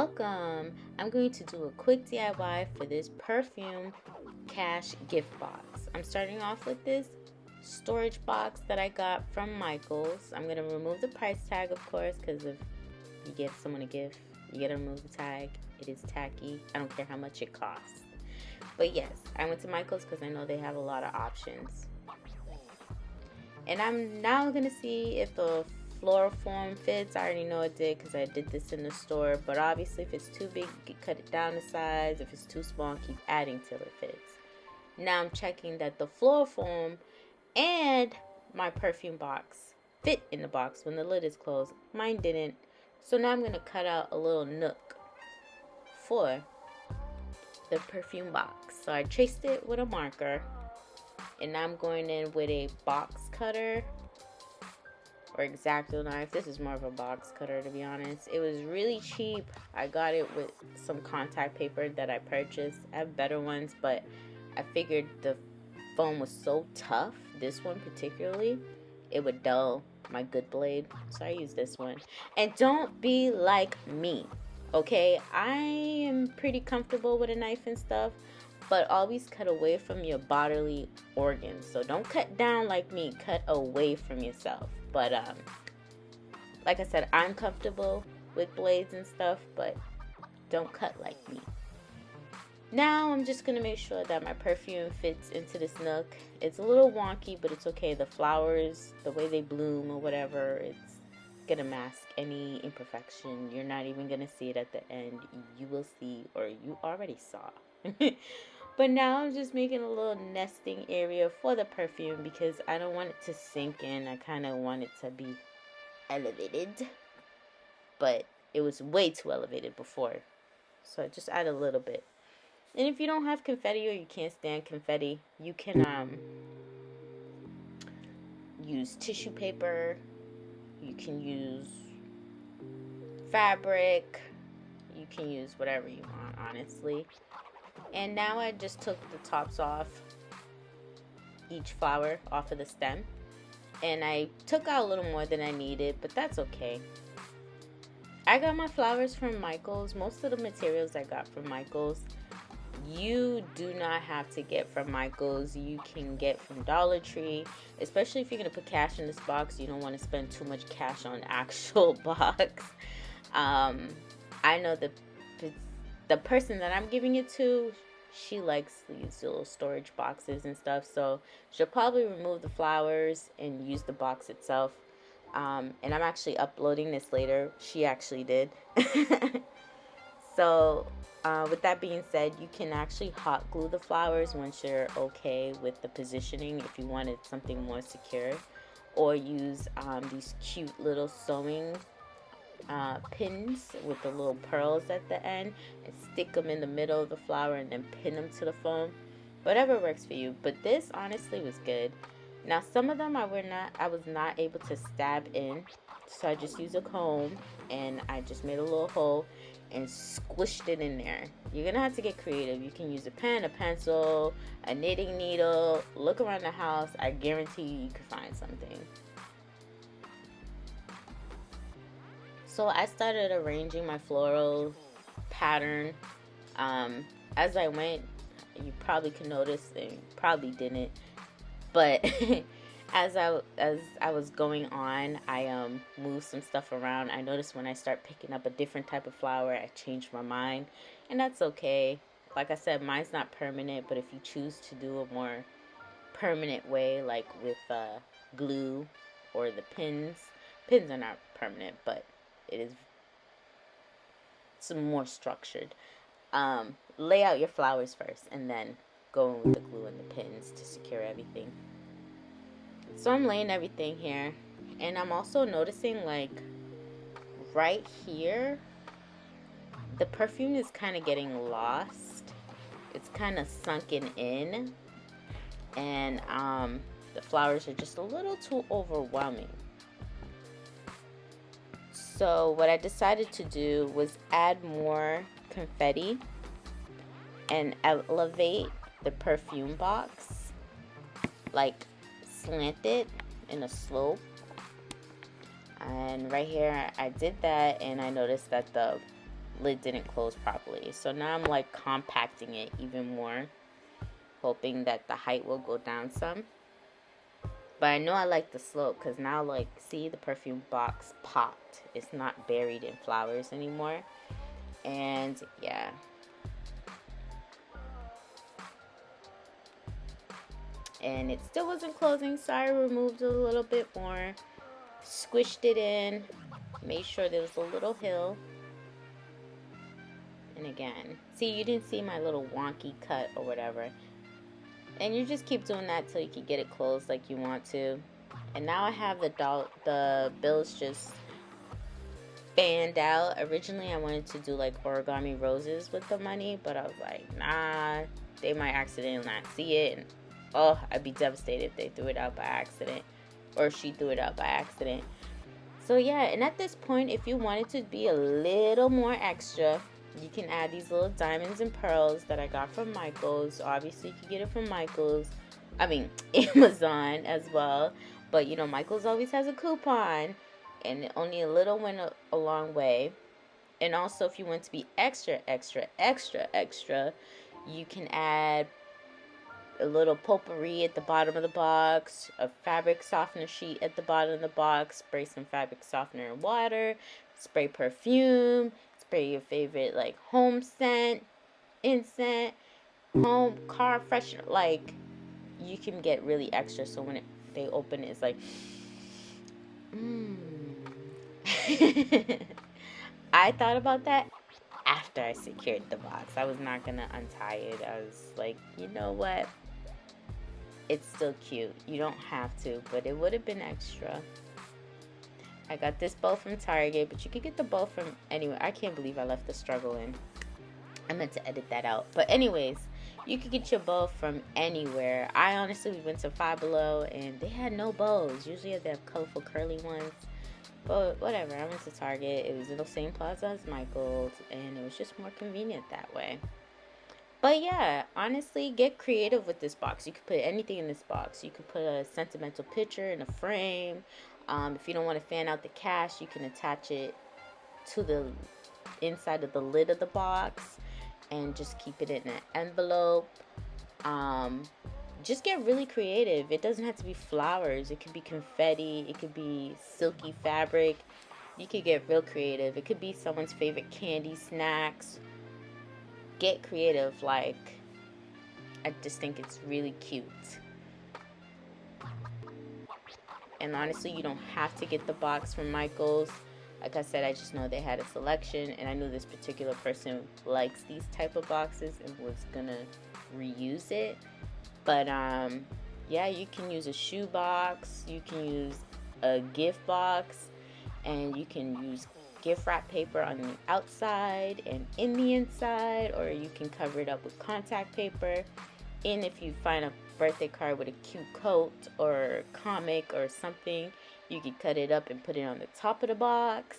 Welcome! I'm going to do a quick DIY for this Perfume cash gift box. I'm starting off with this storage box that I got from Michael's. I'm going to remove the price tag, of course, because if you give someone a gift, you got to remove the tag. It is tacky. I don't care how much it costs. But yes, I went to Michael's because I know they have a lot of options. And I'm now going to see if the floral form fits. I already know it did because I did this in the store, but obviously if it's too big, cut it down to size. If it's too small, keep adding till it fits. Now I'm checking that the floral form and my perfume box fit in the box when the lid is closed. Mine didn't, so now I'm going to cut out a little nook for the perfume box. So I traced it with a marker, and now I'm going in with a box cutter or X-Acto knife. This is more of a box cutter, to be honest. It was really cheap. I got it with some contact paper that I purchased. I have better ones, but I figured the foam was so tough, this one particularly, it would dull my good blade, so I used this one. And don't be like me, okay? I am pretty comfortable with a knife and stuff, but always cut away from your bodily organs. So don't cut down like me, cut away from yourself. But like I said, I'm comfortable with blades and stuff, but don't cut like me. Now I'm just gonna make sure that my perfume fits into this nook. It's a little wonky, but it's okay. The flowers, the way they bloom or whatever, it's gonna mask any imperfection. You're not even gonna see it at the end. You will see, or you already saw. But now I'm just making a little nesting area for the perfume because I don't want it to sink in. I kind of want it to be elevated, but it was way too elevated before. So I just add a little bit. And if you don't have confetti or you can't stand confetti, you can use tissue paper. You can use fabric. You can use whatever you want, honestly. And now I just took the tops off each flower off of the stem. And I took out a little more than I needed, but that's okay. I got my flowers from Michael's. Most of the materials I got from Michael's, you do not have to get from Michael's. You can get from Dollar Tree, especially if you're going to put cash in this box. You don't want to spend too much cash on actual box. I know the person that I'm giving it to, she likes these little storage boxes and stuff, so she'll probably remove the flowers and use the box itself. And I'm actually uploading this later. She actually did. So with that being said, you can actually hot glue the flowers once you're okay with the positioning if you wanted something more secure, or use these cute little sewing pins with the little pearls at the end and stick them in the middle of the flower and then pin them to the foam. Whatever works for you, but this honestly was good. Now some of them I was not able to stab in, so I just used a comb and I just made a little hole and squished it in there. You're gonna have to get creative. You can use a pen, a pencil, a knitting needle. Look around the house. I guarantee you can find something. So I started arranging my floral pattern as I went. You probably could notice, and probably didn't, but as I was going on, I moved some stuff around. I noticed when I start picking up a different type of flower, I changed my mind, and that's okay. Like I said, mine's not permanent, but if you choose to do a more permanent way, like with glue or the pins are not permanent, but it is some more structured. Lay out your flowers first and then go in with the glue and the pins to secure everything. So I'm laying everything here, and I'm also noticing, like, right here, the perfume is kind of getting lost. It's kind of sunken in, and the flowers are just a little too overwhelming. So what I decided to do was add more confetti and elevate the perfume box, like slant it in a slope. And right here I did that, and I noticed that the lid didn't close properly. So now I'm like compacting it even more, hoping that the height will go down some. But I know I like the slope because now, like, see, the perfume box popped. It's not buried in flowers anymore. And yeah. And it still wasn't closing, so I removed a little bit more, squished it in, made sure there was a little hill. And again, see, you didn't see my little wonky cut or whatever. And you just keep doing that till you can get it closed like you want to. And now I have the bills just fanned out. Originally, I wanted to do like origami roses with the money, but I was like, nah, they might accidentally not see it. And oh, I'd be devastated if they threw it out by accident, or she threw it out by accident. So yeah, and at this point, if you wanted to be a little more extra, you can add these little diamonds and pearls that I got from Michaels. Obviously, you can get it from Michaels. I mean, Amazon as well. But, you know, Michaels always has a coupon. And only a little went a long way. And also, if you want to be extra, you can add a little potpourri at the bottom of the box, a fabric softener sheet at the bottom of the box, spray some fabric softener in water, spray perfume, spray your favorite like home scent, incense, home car freshener. Like, you can get really extra, so when they open it, it's like I thought about that after I secured the box. I was not gonna untie it. I was like, you know what, it's still cute. You don't have to, but it would have been extra. I got this bow from Target, but you could get the bow from anywhere. I can't believe I left the struggle in. I meant to edit that out. But anyways, you could get your bow from anywhere. I honestly went to Five Below and they had no bows. Usually they have colorful curly ones. But whatever, I went to Target. It was in the same plaza as Michael's, and it was just more convenient that way. But yeah, honestly, get creative with this box. You could put anything in this box. You could put a sentimental picture in a frame. If you don't want to fan out the cash, you can attach it to the inside of the lid of the box and just keep it in an envelope. Just get really creative. It doesn't have to be flowers. It could be confetti. It could be silky fabric. You could get real creative. It could be someone's favorite candy, snacks. Get creative. Like, I just think it's really cute. And honestly, you don't have to get the box from Michael's. Like I said, I just know they had a selection, and I knew this particular person likes these type of boxes and was gonna reuse it. But yeah, you can use a shoe box, you can use a gift box, and you can use gift wrap paper on the outside and in the inside, or you can cover it up with contact paper. And if you find a birthday card with a cute coat or comic or something, you can cut it up and put it on the top of the box.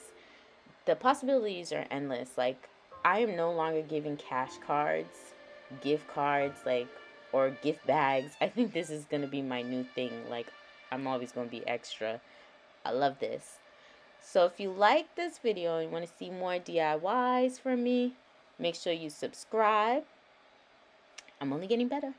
The possibilities are endless. Like, I am no longer giving cash cards, gift cards, like, or gift bags. I think this is going to be my new thing. Like, I'm always going to be extra. I love this. So if you like this video and want to see more DIYs from me, make sure you subscribe. I'm only getting better.